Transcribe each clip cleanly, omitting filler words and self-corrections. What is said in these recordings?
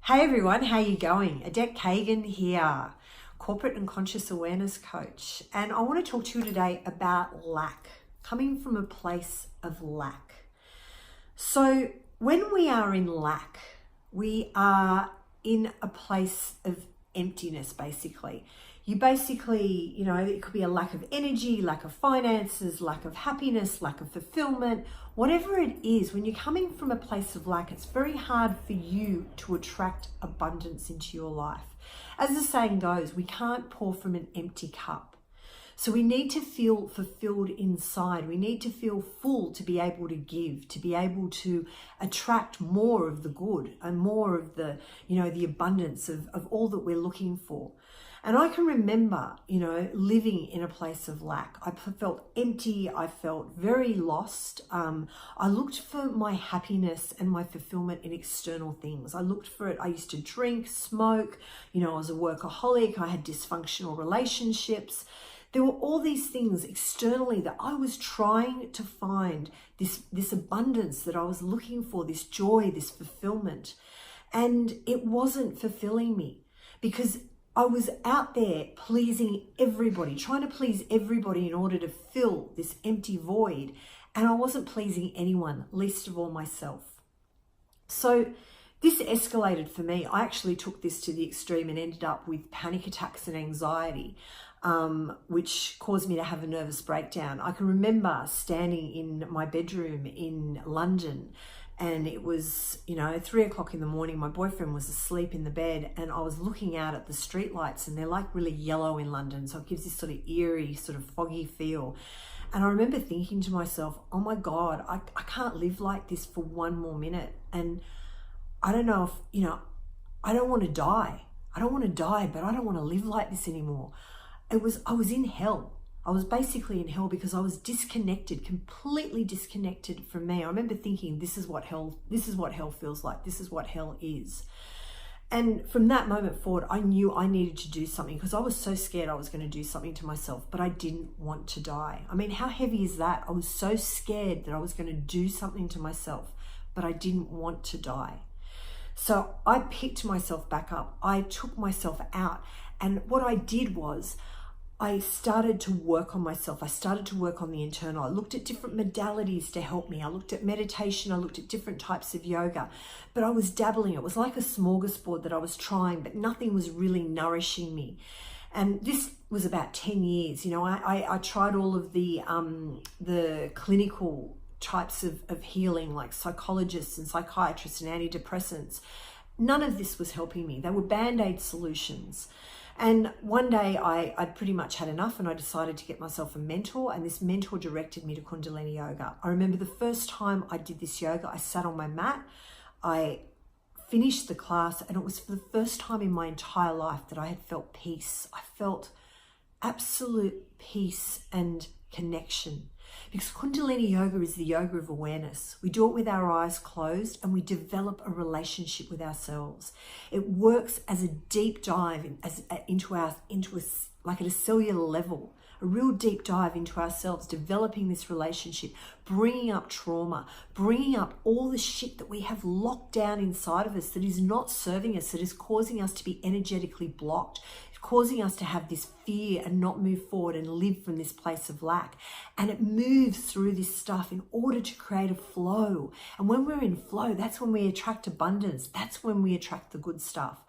Hey everyone, how you going? Adette Kagan here, corporate and conscious awareness coach. And I want to talk to you today about lack, coming from a place of lack. So when we are in lack, we are in a place of emptiness, basically. It could be a lack of energy, lack of finances, lack of happiness, lack of fulfillment, whatever it is. When you're coming from a place of lack, it's very hard for you to attract abundance into your life. As the saying goes, we can't pour from an empty cup. So we need to feel fulfilled inside. We need to feel full to be able to give, to be able to attract more of the good and more of the abundance of all that we're looking for. And I can remember, living in a place of lack. I felt empty. I felt very lost. I looked for my happiness and my fulfillment in external things. I looked for it. I used to drink, smoke. I was a workaholic. I had dysfunctional relationships. There were all these things externally that I was trying to find this abundance that I was looking for, this joy, this fulfillment. And it wasn't fulfilling me because I was out there pleasing everybody, trying to please everybody in order to fill this empty void. And I wasn't pleasing anyone, least of all myself. So this escalated for me. I actually took this to the extreme and ended up with panic attacks and anxiety, which caused me to have a nervous breakdown. I can remember standing in my bedroom in London, and it was, 3 o'clock in the morning. My boyfriend was asleep in the bed, and I was looking out at the streetlights, and they're like really yellow in London. So it gives this sort of eerie, sort of foggy feel. And I remember thinking to myself, oh my God, I can't live like this for one more minute. And I don't know if, I don't want to die. I don't want to die, but I don't want to live like this anymore. I was in hell. I was basically in hell because I was disconnected, completely disconnected from me. I remember thinking, this is what hell feels like. This is what hell is. And from that moment forward, I knew I needed to do something because I was so scared I was going to do something to myself, but I didn't want to die. I mean, how heavy is that? I was so scared that I was going to do something to myself, but I didn't want to die. So I picked myself back up. I took myself out. And what I did was I started to work on myself. I started to work on the internal. I looked at different modalities to help me. I looked at meditation. I looked at different types of yoga, but I was dabbling. It was like a smorgasbord that I was trying, but nothing was really nourishing me. And this was about 10 years. I tried all of the clinical types of healing, like psychologists and psychiatrists and antidepressants. None of this was helping me. They were band-aid solutions. And one day I'd pretty much had enough, and I decided to get myself a mentor, and this mentor directed me to Kundalini Yoga. I remember the first time I did this yoga, I sat on my mat, I finished the class, and it was for the first time in my entire life that I had felt peace. I felt absolute peace and connection. Because Kundalini Yoga is the yoga of awareness. We do it with our eyes closed, and we develop a relationship with ourselves. It works as a deep dive into at a cellular level, a real deep dive into ourselves, developing this relationship, bringing up trauma, bringing up all the shit that we have locked down inside of us that is not serving us, that is causing us to be energetically blocked, causing us to have this fear and not move forward and live from this place of lack. And it moves through this stuff in order to create a flow. And when we're in flow, that's when we attract abundance. That's when we attract the good stuff.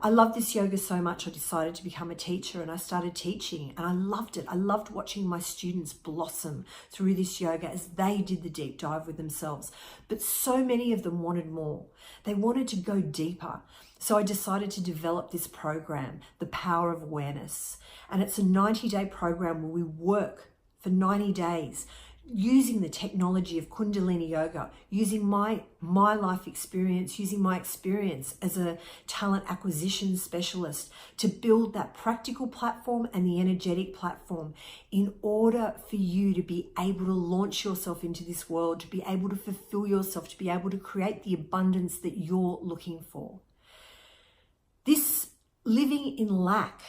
I love this yoga so much, I decided to become a teacher, and I started teaching, and I loved it. I loved watching my students blossom through this yoga as they did the deep dive with themselves. But so many of them wanted more. They wanted to go deeper. So I decided to develop this program, The Power of Awareness. And it's a 90-day program where we work for 90 days using the technology of Kundalini Yoga, using my life experience, using my experience as a talent acquisition specialist to build that practical platform and the energetic platform in order for you to be able to launch yourself into this world, to be able to fulfill yourself, to be able to create the abundance that you're looking for. This living in lack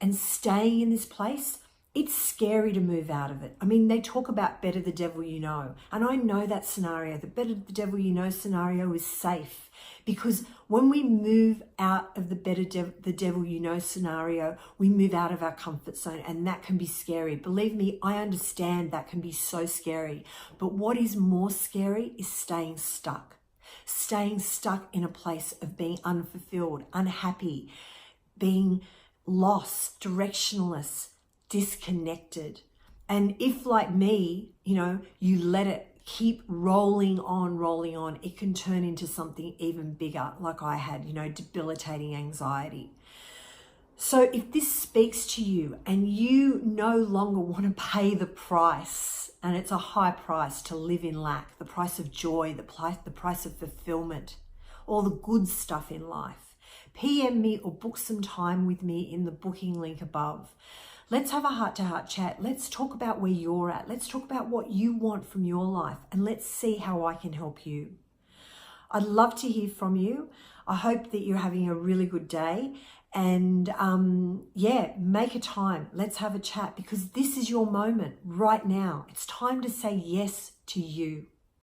and staying in this place it's scary to move out of it. I mean, they talk about better the devil you know. And I know that scenario, the better the devil you know scenario is safe. Because when we move out of the the devil you know scenario, we move out of our comfort zone, and that can be scary. Believe me, I understand that can be so scary. But what is more scary is staying stuck. Staying stuck in a place of being unfulfilled, unhappy, being lost, directionless, disconnected. And if, like me, you let it keep rolling on, it can turn into something even bigger, like I had, debilitating anxiety. So if this speaks to you and you no longer want to pay the price, and it's a high price to live in lack, the price of joy, the price of fulfillment, all the good stuff in life, PM me or book some time with me in the booking link above. Let's have a heart-to-heart chat. Let's talk about where you're at. Let's talk about what you want from your life, and let's see how I can help you. I'd love to hear from you. I hope that you're having a really good day, and make a time. Let's have a chat, because this is your moment right now. It's time to say yes to you.